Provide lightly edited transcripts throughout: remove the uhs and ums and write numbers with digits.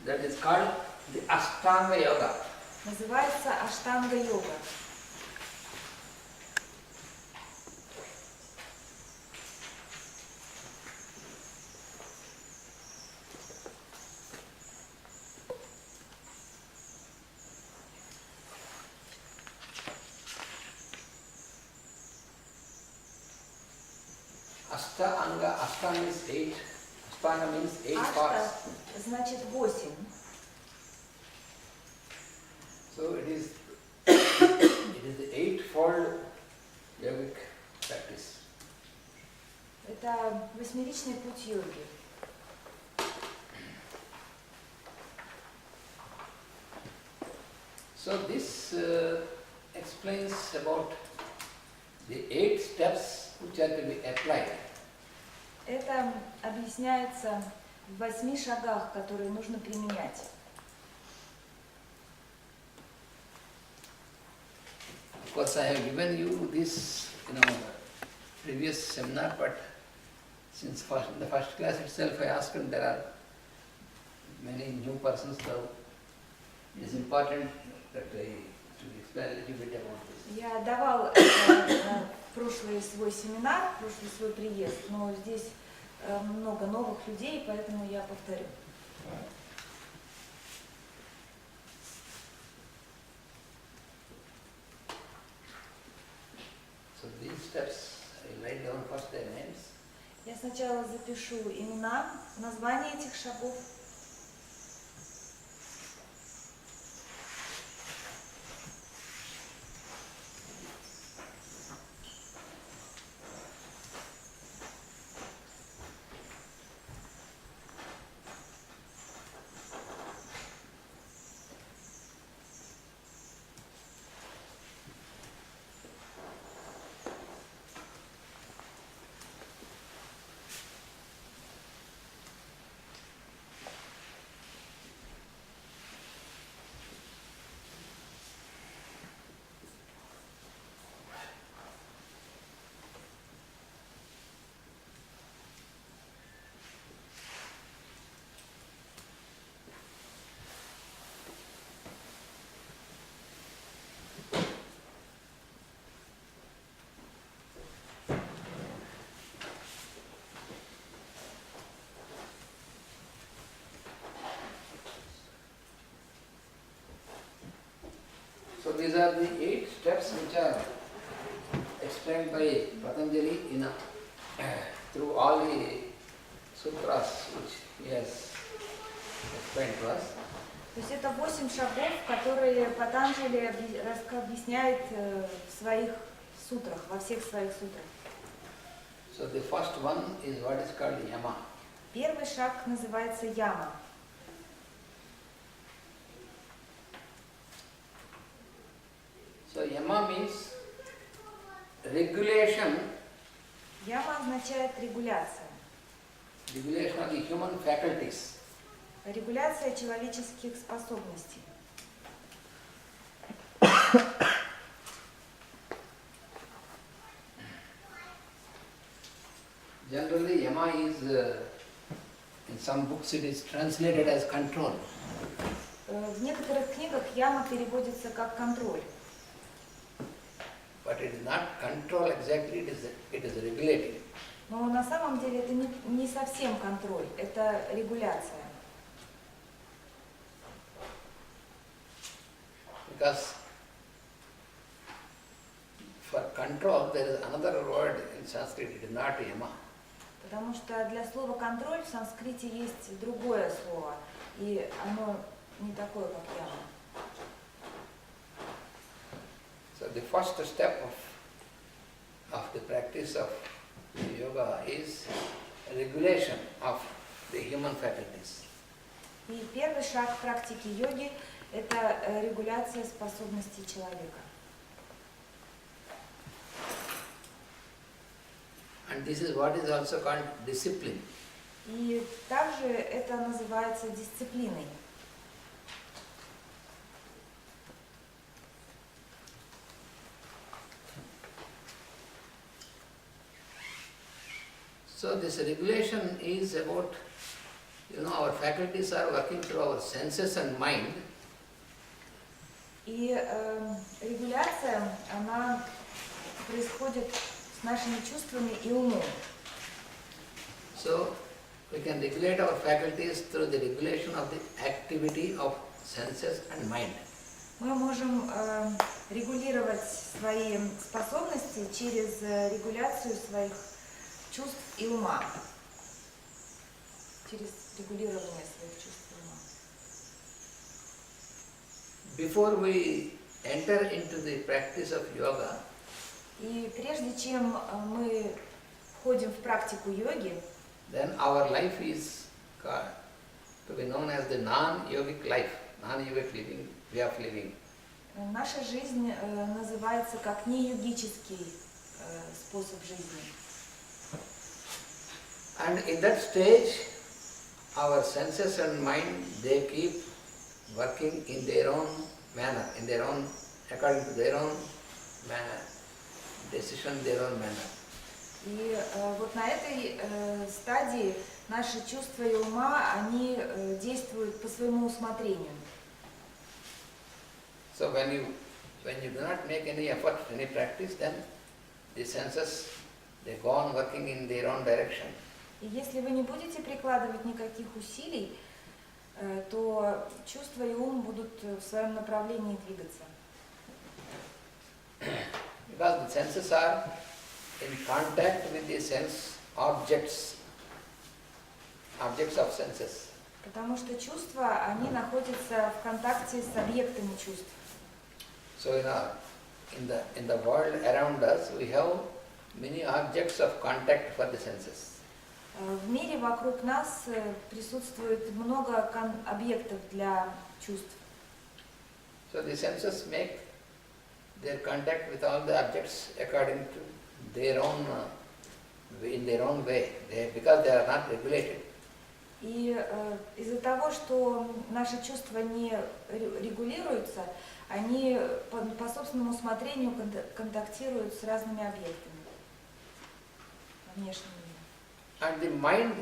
that is called the Ashtanga Yoga. Называется аштанга-йога. Ashtanga is 8. Ashtanga means 8 Ашта parts. значит 8. So it is the eightfold yogic practice. Это восьмеричный путь йоги. So this explains about the 8 steps which are to be applied. Это объясняется в 8 шагах, которые нужно применять. Of course, I have given you this, previous seminar, but since in the first class itself I asked, and there are many new persons, so it is important that I should explain a little bit about this. Я давал это в прошлый свой семинар, в прошлый свой приезд, но здесь много новых людей, поэтому я повторю. So these steps, I write down first their names. Я сначала запишу имена, названия этих шагов. So these are the 8 steps which are explained by Patanjali through all the sutras which he has explained to us. То есть это 8 шагов, которые Патанджали объясняет в своих сутрах, во всех своих сутрах. So the first one is what is called yama. Первый шаг называется яма. So yama means regulation. Яма означает регуляция. Regulation of the human faculties. Регуляция человеческих способностей. Generally, yama is, in some books it is translated as control. В некоторых книгах яма переводится как контроль. But it is not control exactly, it is regulating. Но на самом деле это не совсем контроль, это регуляция. Because for control there is another word in Sanskrit, it is not yama. Потому что для слова контроль в санскрите есть другое слово, и оно не такое, как яма. So the first step of the practice of yoga is regulation of the human faculties. И первый шаг практики йоги – это регуляция способностей человека. And this is what is also called discipline. И также это называется дисциплиной. So this regulation is about You know, our faculties are working through our senses and mind. И регуляция, она происходит с нашими чувствами и умом. So we can regulate our faculties through the regulation of the activity of senses and mind. Мы можем регулировать свои способности через регуляцию своих чувств и ума. Через регулирование своих чувств и ума. Before we enter into the practice of yoga, И прежде чем мы входим в практику йоги, then our life is to be known as the non-yogic life, non-yogic living, way of living. наша жизнь называется как не-йогический способ жизни. And in that stage, our senses and mind, they keep working in their own manner, in their own, according to their own manner, decision, their own manner. И вот на этой стадии наши чувства и ума, они действуют по своему усмотрению. So when you do not make any effort, any practice, then the senses, they go on working in their own direction. И если вы не будете прикладывать никаких усилий, то чувства и ум будут в своем направлении двигаться. Because the senses are in contact with the sense objects, objects of senses. Потому что чувства, они находятся в контакте с объектами чувств. So in the world around us, we have many objects of contact for the senses. В мире вокруг нас присутствует много объектов для чувств. So the senses make their contact with all the objects according to their own, in their own way, because they are not regulated. И из-за того, что наши чувства не регулируются, они по собственному усмотрению контактируют с разными объектами внешними. And the mind,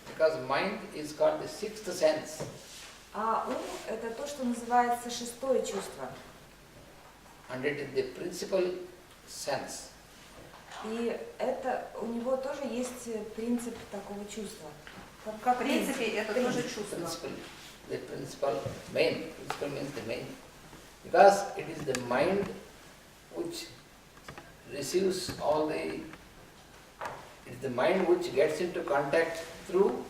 because mind is called the sixth sense. А ум – это то, что называется шестое чувство. And it is the principal sense. И это, у него тоже есть принцип такого чувства. Как В принципе, это тоже чувство. The principal, main. Principal means the main. Because it is the mind which receives all the, it is the mind which gets into contact through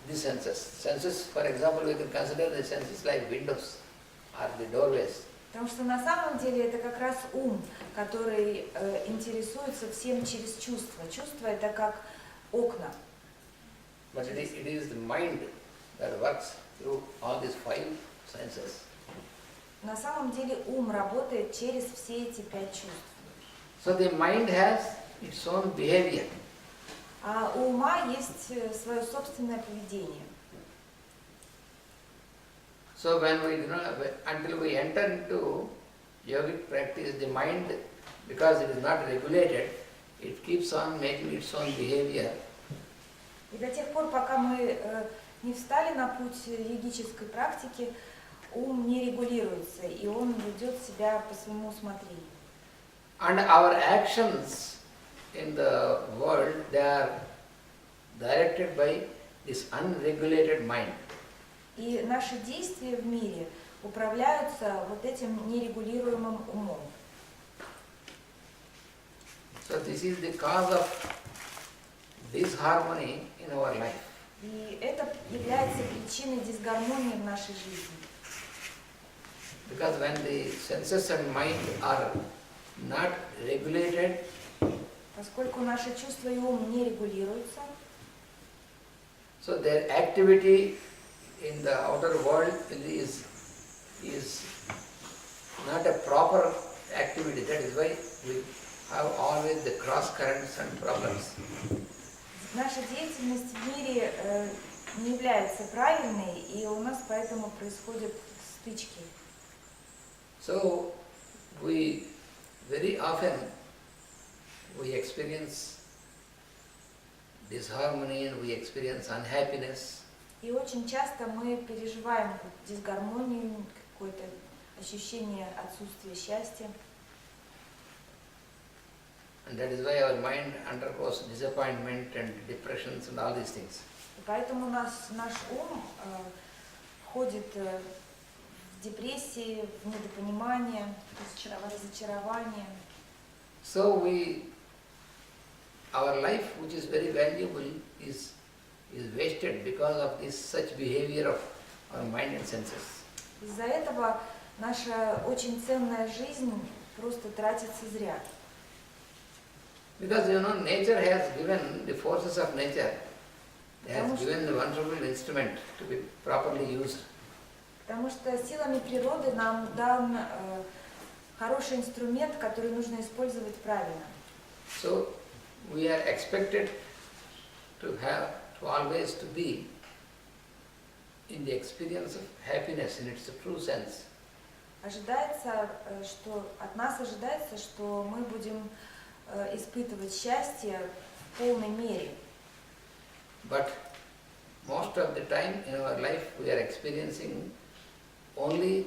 the senses. Senses, for example, we can consider the senses like windows or the doorways. Потому что на самом деле это как раз ум, который интересуется всем через чувства. Чувства – это как окна. But it is the mind that works through all these five senses. На самом деле ум работает через все эти 5 чувств. So the mind has its own behavior. А у ума есть свое собственное поведение. So when we do not, until we enter into yogic practice, the mind, because it is not regulated, it keeps on making its own behavior. И до тех пор, пока мы не встали на путь йогической практики, ум не регулируется, и он ведет себя по своему усмотрению. And our actions in the world, they are directed by this unregulated mind. И наши действия в мире управляются вот этим нерегулируемым умом. So this is the cause of disharmony in our life. И это является причиной дисгармонии в нашей жизни. Because when the senses and mind are not regulated, Поскольку наши чувства и ум не регулируются, so their activity in the outer world is not a proper activity. That is why we have always the cross currents and problems. наша деятельность в мире не является правильной, и у нас поэтому происходят стычки. So we very often we experience disharmony and we experience unhappiness. И очень часто мы переживаем дисгармонию, какое-то ощущение отсутствия счастья. And that is why our mind undergoes disappointment and depressions and all these things. И поэтому наш ум входит в депрессии, в недопонимание, разочарование. So our life, which is very valuable, is wasted because of this such behavior of our mind and senses. Из-за этого наша очень ценная жизнь просто тратится зря. Because nature has given the forces of nature, has given the wonderful instrument to be properly used. Потому что силами природы нам дан хороший инструмент, который нужно использовать правильно. So we are expected to always to be in the experience of happiness in its true sense. От нас ожидается, что мы будем испытывать счастье в полной мере. But most of the time in our life we are experiencing only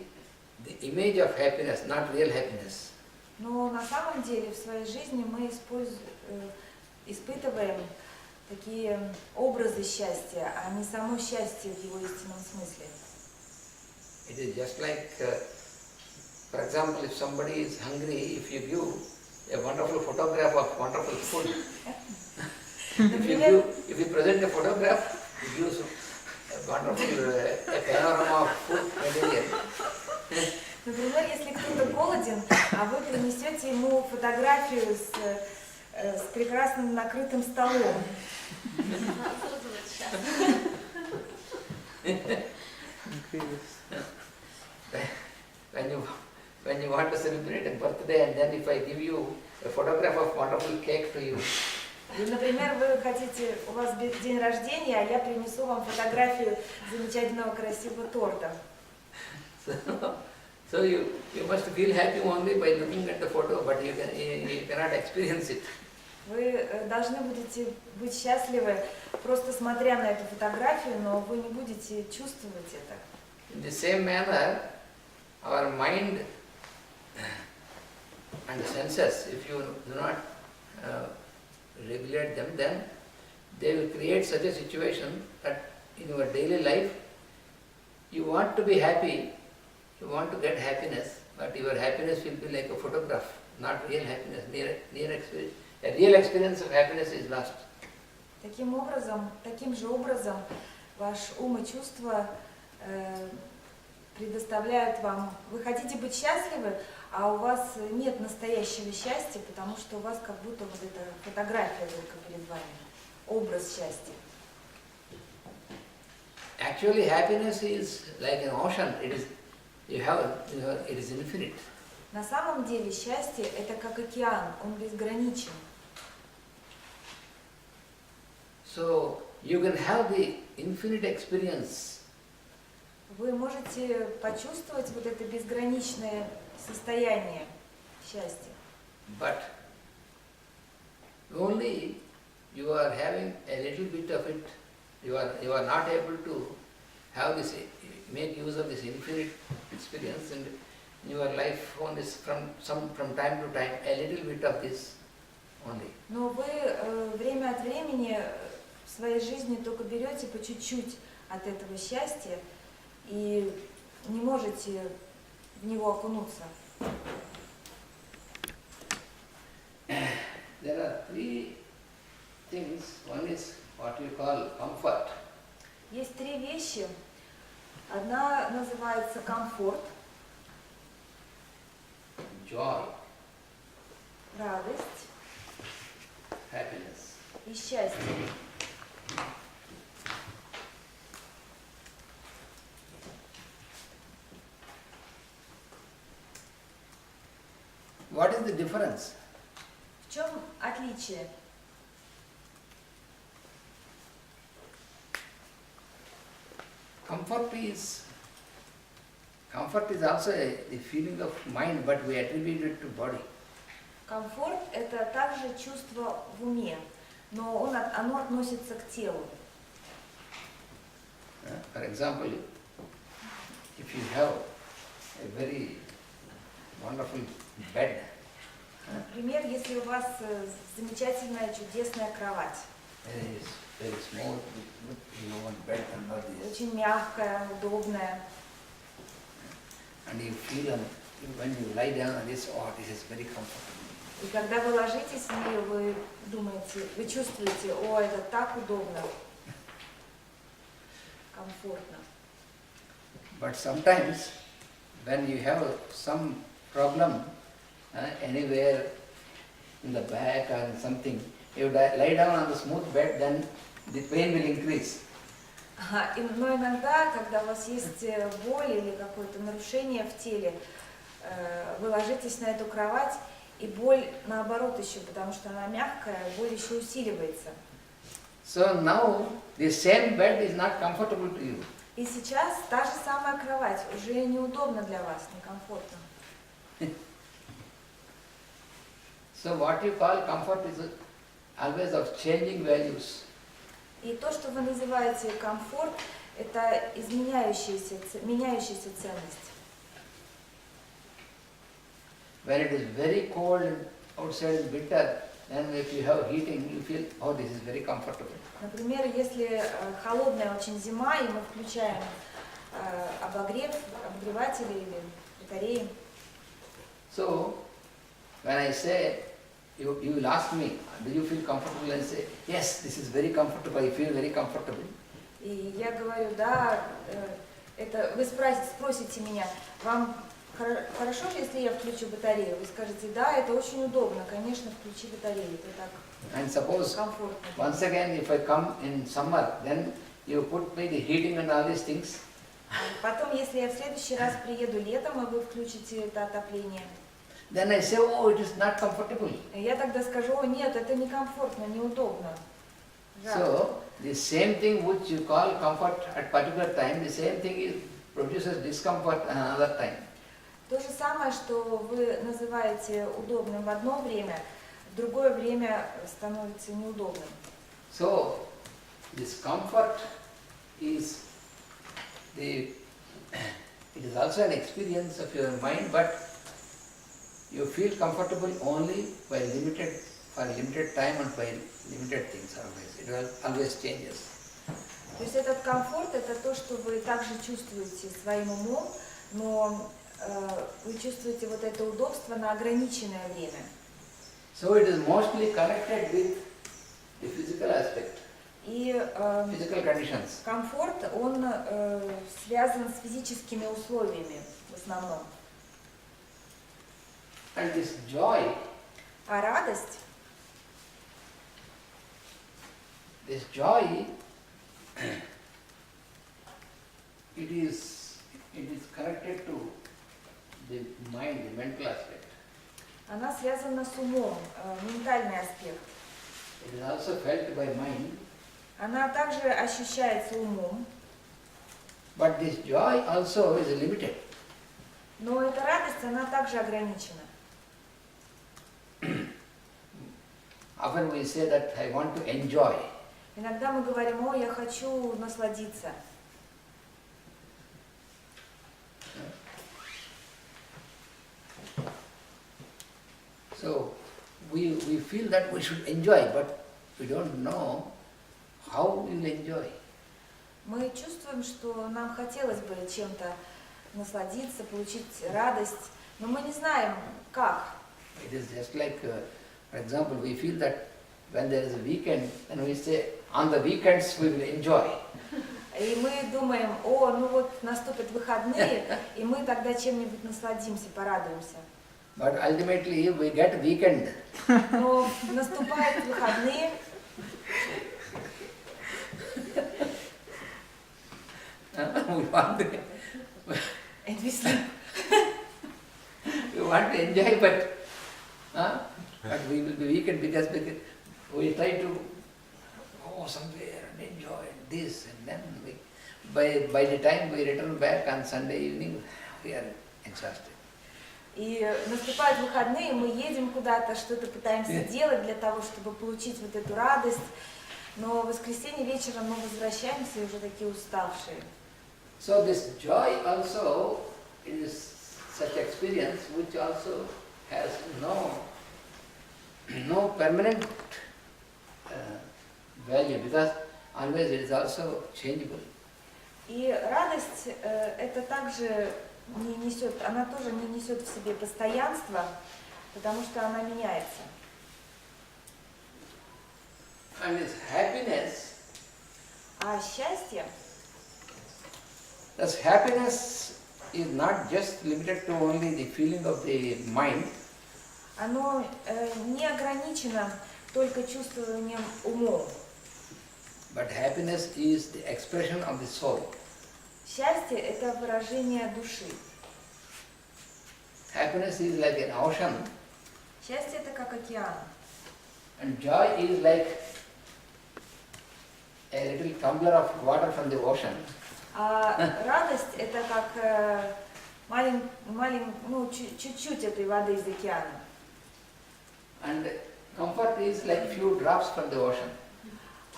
the image of happiness, not real happiness. Но на самом деле в своей жизни мы испытываем такие образы счастья, а не само счастье в его истинном смысле. It is just like, for example, if somebody is hungry, if you give a wonderful photograph of wonderful food, if you present a photograph, it gives a wonderful a panorama of food material. Например, если кто-то голоден, а вы принесете ему фотографию с прекрасным накрытым столом. When you want to celebrate a birthday, and then if I give you a photograph of wonderful cake to you. Например, у вас день рождения, а я принесу вам фотографию замечательного красивого торта. So you must feel happy only by looking at the photo, but you cannot experience it. Вы должны будете быть счастливы, просто смотря на эту фотографию, но вы не будете чувствовать это. In the same manner, our mind and senses, if you do not regulate them, then they will create such a situation that in your daily life, you want to be happy, you want to get happiness, but your happiness will be like a photograph, not real happiness. A real experience of happiness is lost. Таким же образом, ваш ум и чувства предоставляют вам, вы хотите быть счастливы, а у вас нет настоящего счастья, потому что у вас как будто вот эта фотография только перед вами, образ счастья. Actually, happiness is like an ocean. It is infinite. На самом деле счастье – это как океан, он безграничен. So you can have the infinite experience. Вы можете почувствовать вот это безграничное состояние счастья. But only you are having a little bit of it. You are not able to have this, make use of this infinite experience, and in your life only from time to time a little bit of this only. Но вы время от времени в своей жизни только берете по чуть-чуть от этого счастья и не можете в него окунуться. There are three things. One is what you call comfort. Есть три вещи. Одна называется комфорт, Joy, радость happiness. и счастье. What is the difference? В чем отличие? Comfort is also a feeling of mind, but we attribute it to body. Комфорт – это также чувство в уме, но оно относится к телу. For example, if you have a very wonderful bed, Например, если у вас замечательная, чудесная кровать, very smooth, good, you want bed under this, очень мягкая, удобная, and you feel when you lie down on this, oh, this is very comfortable. и когда вы ложитесь в нее, вы думаете, вы чувствуете, о, это так удобно, комфортно. But sometimes when you have some problem anywhere in the back or something, you lie down on the smooth bed, then the pain will increase. Но иногда, когда у вас есть боль или какое-то нарушение в теле, вы ложитесь на эту кровать, и боль наоборот еще, потому что она мягкая, боль еще усиливается. So now the same bed is not comfortable to you. И сейчас та же самая кровать уже неудобна для вас, некомфортно. So what you call comfort is always of changing values. И то, что вы называете комфорт, это меняющаяся ценность. When it is very cold and outside is bitter, then if you have heating, you feel, oh, this is very comfortable. Например, если холодная очень зима, и мы включаем обогреватели или батареи. So when I say, you will ask me, do you feel comfortable? And say, yes, this is very comfortable, I feel very comfortable. И я говорю, да, это вы спросите меня, вам хорошо, если я включу батарею? Вы скажете, да, это очень удобно, конечно, включи батарею, это так And suppose, комфортно. once again, if I come in summer, then you put me the heating and all these things. Потом, если я в следующий раз приеду летом, и вы включите это отопление, Then I say, oh, it is not comfortable. я тогда скажу, о, нет, это некомфортно, неудобно. Жарко. So, the same thing which you call comfort at particular time, the same thing produces discomfort another time. То же самое, что вы называете удобным в одно время, в другое время становится неудобным. So, discomfort is it is also an experience of your mind, but you feel comfortable only for a limited time and by limited things always. It always changes. То есть этот комфорт – это то, что вы также чувствуете своим умом, но вы чувствуете вот это удобство на ограниченное время. So it is mostly connected with the physical aspect, И physical conditions. комфорт, он связан с физическими условиями в основном. And this joy, А радость, it is connected to the mind, the mental aspect. она связана с умом, ментальный аспект. It is also felt by mind, Она также ощущается умом, but this joy also is limited. но эта радость, она также ограничена. Often we say that I want to enjoy. Иногда мы говорим, о, я хочу насладиться. So we feel that we should enjoy, but we don't know how we will enjoy. Мы чувствуем, что нам хотелось бы чем-то насладиться, получить радость, но мы не знаем, как. It is just like, for example, we feel that when there is a weekend, then we say, on the weekends we will enjoy. И мы думаем, о, ну вот наступят выходные, и мы тогда чем-нибудь насладимся, порадуемся. But ultimately we get weekend. Но наступают выходные, we want to, and we sleep. we want to enjoy, but we will be weekend because we try to go somewhere and enjoy this, and then by the time we return back on Sunday evening, we are exhausted. И наступают выходные, мы едем куда-то, что-то пытаемся делать для того, чтобы получить вот эту радость. Но в воскресенье вечером мы возвращаемся и уже такие уставшие. So this joy also is such experience which also has no permanent value, because always it is also changeable. И радость это также не несет, она тоже не несет в себе постоянства, потому что она меняется. And this happiness, А счастье, this happiness is not just limited to only the feeling of the mind, оно не ограничено только чувствованием умом. but happiness is the expression of the soul. Счастье это выражение души. Happiness is like an ocean, Счастье это как океан. and joy is like a little tumbler of water from the ocean. А радость это как чуть-чуть этой воды из океана. And comfort is like few drops from the ocean.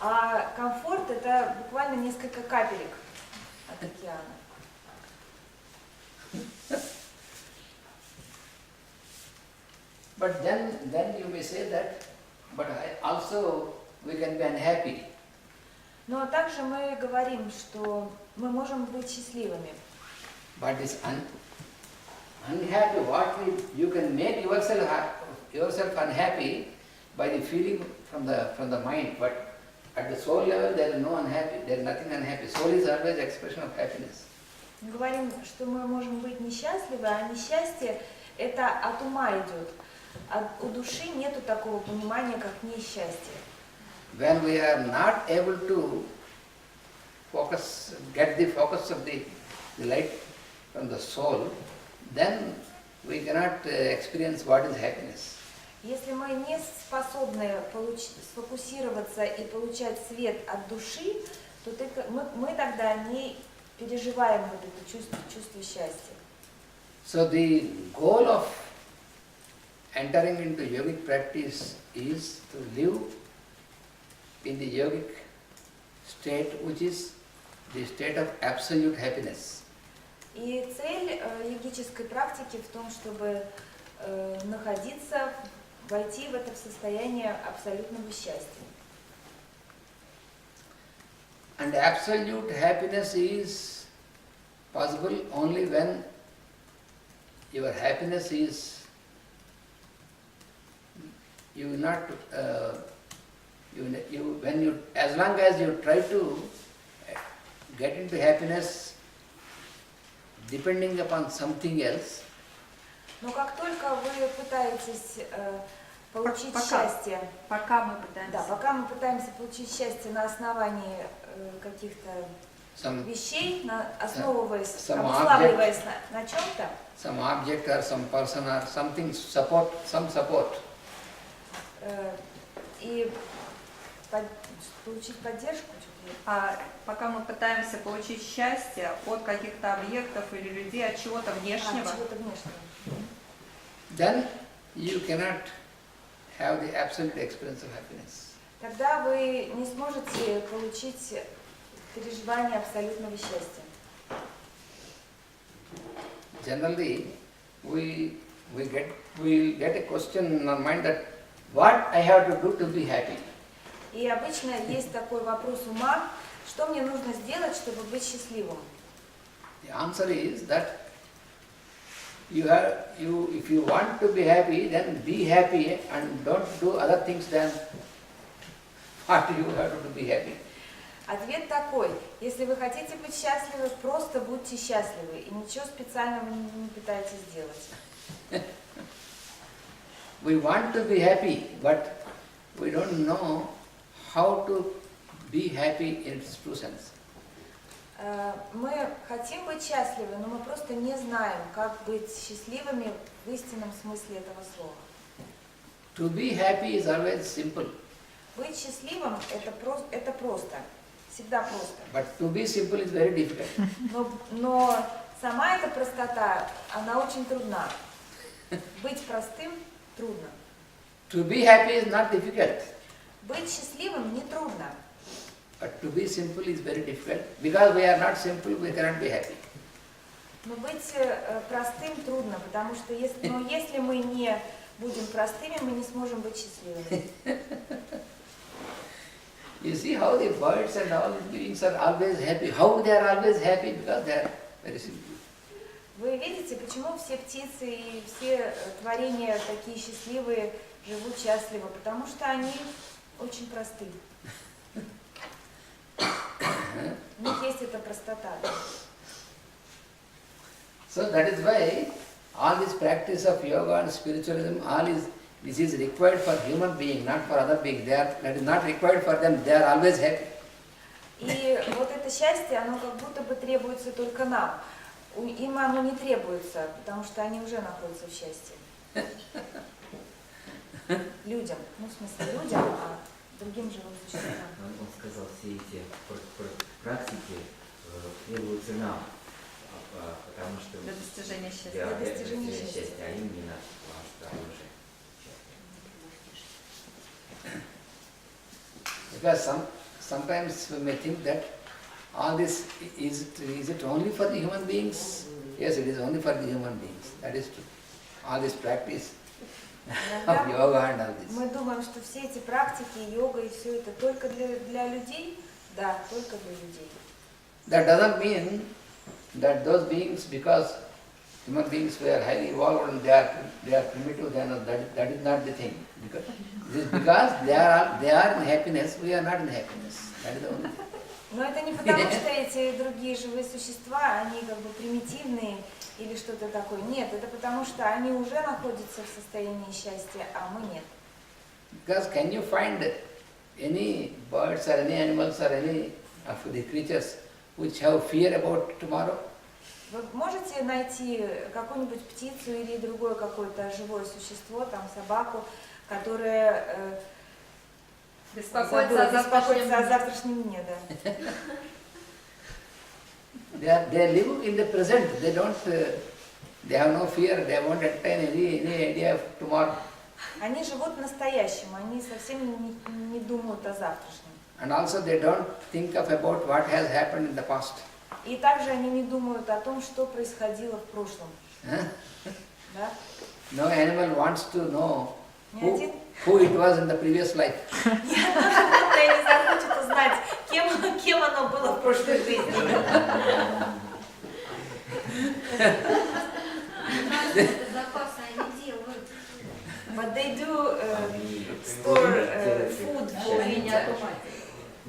А комфорт это буквально несколько капелек от океана. But then you may say that, but also we can be unhappy. Но также мы говорим, что мы можем быть счастливыми. But this unhappy, you can make yourself unhappy by the feeling from the mind, but at the soul level there is no unhappy, there is nothing unhappy. Soul is always expression of happiness. Мы говорим, что мы можем быть несчастливы, а несчастье это от ума идет. У души нету такого понимания, как несчастье. When we are not able to get the focus of the light from the soul, then we cannot experience what is happiness. Если мы не способны сфокусироваться и получать свет от души, то мы тогда не переживаем вот это чувство счастья. So the goal of entering into yogic practice is to live in the yogic state, which is the state of absolute happiness. И цель йогической практики в том, чтобы войти в это состояние абсолютного счастья. And absolute happiness is possible only when your happiness is as long as you try to get into happiness depending upon something else, Но как только вы пытаетесь получить счастье, Пока мы пытаемся. пока мы пытаемся получить счастье на основании каких-то вещей, основываясь, обуславливаясь на чем-то, some object or some person or something some support. И получить поддержку, А пока мы пытаемся получить счастье от каких-то объектов или людей, от чего-то внешнего, чего-то внешнего, Then you cannot have the absolute experience of happiness. тогда вы не сможете получить переживание абсолютного счастья. Generally, we get a question in our mind that what I have to do to be happy. И обычно есть такой вопрос ума, что мне нужно сделать, чтобы быть счастливым? The answer is that if you want to be happy, then be happy and don't do other things than what you have to be happy. Ответ такой: если вы хотите быть счастливы, просто будьте счастливы и ничего специального не пытайтесь сделать. We want to be happy, but we don't know how to be happy in its true sense. Мы хотим быть счастливы, но мы просто не знаем, как быть счастливыми в истинном смысле этого слова. To be happy is always simple. Быть счастливым это просто, всегда просто. But to be simple is very difficult. Но сама эта простота, она очень трудна. Быть простым трудно. To be happy is not difficult. Быть счастливым не трудно. But to be simple is very difficult. Because we are not simple, we cannot be happy. Но быть простым трудно, потому что если мы не будем простыми, мы не сможем быть счастливыми. You see how the birds and all the beings are always happy. How they are always happy? Because they are very simple. Вы видите, почему все птицы и все творения такие счастливые, живут счастливо? Потому что они очень просты. У них есть эта простота. So that is why all this practice of yoga and spiritualism, this is required for human being, not for other beings. That is not required for them. They are always happy. И вот это счастье, оно как будто бы требуется только нам. Им оно не требуется, потому что они уже находятся в счастье. Людям, ну в смысле людям, а другим живым существам. Он сказал, все эти практики требуются нам, потому что Для достижения счастья. для Для достижения счастья, а им не надо, потому что они уже счастливы. Because sometimes we may think that all this, is it only for the human beings? Yes, it is only for the human beings. That is true. All this practice of yoga and all this. Мы думаем, что все эти практики, йога и все это только для людей? Да, только для людей. That doesn't mean that those beings, because human beings were highly evolved and they are primitive, that is not the thing. Because they are in happiness, we are not in happiness. That is the only thing. Но это не потому, что эти другие живые существа, они как бы примитивные или что-то такое. Нет, это потому, что они уже находятся в состоянии счастья, а мы нет. Because can you find any birds or any animals or any of the creatures which have fear about tomorrow? Вы можете найти какую-нибудь птицу или другое какое-то живое существо, там собаку, которое Беспокоиться беспокоится о завтрашнем дне, да. They live in the present. They have no fear. They won't entertain any idea of tomorrow. Они живут в настоящем, они совсем не думают о завтрашнем. And also they don't think about what has happened in the past. И также они не думают о том, что происходило в прошлом. Huh? Да? No animal wants to know Ни один who it was in the previous life. животное не захочет узнать, кем оно было в прошлой жизни. Запасы они делают. But they do store food for winter.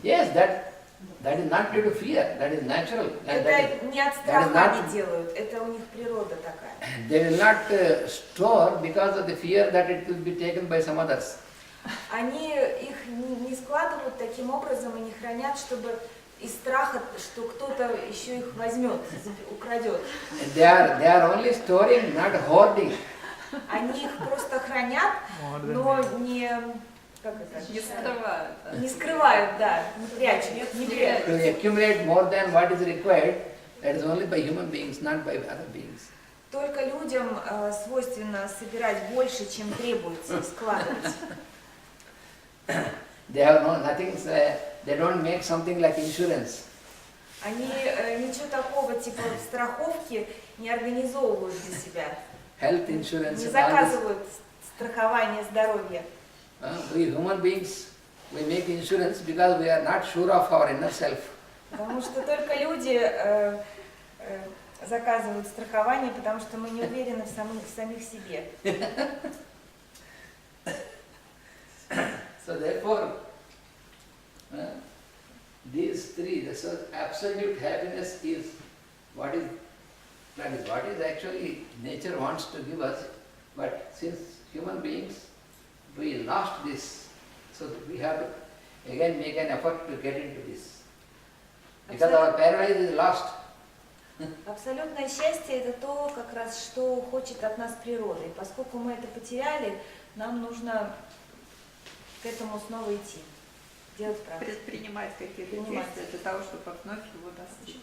Yes, that is not due to fear. That is natural. And that Это не от страха они делают, это у них природа такая. they will not store because of the fear that it will be taken by some others. Они их не складывают таким образом и не хранят, чтобы из страха, что кто-то еще их возьмет, украдет. They are only storing, not hoarding. Они их просто хранят, но не, как Не это, скрывают. да. не скрывают, да, не прячут, не прячут. To accumulate more than what is required, that is only by human beings, not by other beings. Только людям свойственно собирать больше, чем требуется, и складывать. They have nothing. They don't make something like insurance. Они ничего такого типа страховки не организовывают для себя, Health insurance. не and all this. заказывают страхование здоровья. We human beings, we make insurance because we are not sure of our inner self. Потому что только люди заказывают страхование, потому что мы не уверены в самих себе. So therefore, these three, so absolute happiness is what is actually nature wants to give us, but since human beings, we lost this, so we have to again make an effort to get into this. Because our paradise is lost. Абсолютное счастье – это то, как раз, что хочет от нас природа. И поскольку мы это потеряли, нам нужно к этому снова идти, делать практику. Предпринимать какие-то Принимать. действия для того, чтобы вновь его достичь.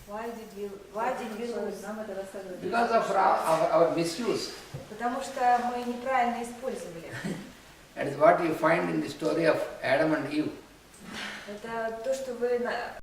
Why did we lose? Нам это рассказывают. Because of our misuse. Потому что мы неправильно использовали. That is what you find in the story of Adam and Eve. Это то, что вы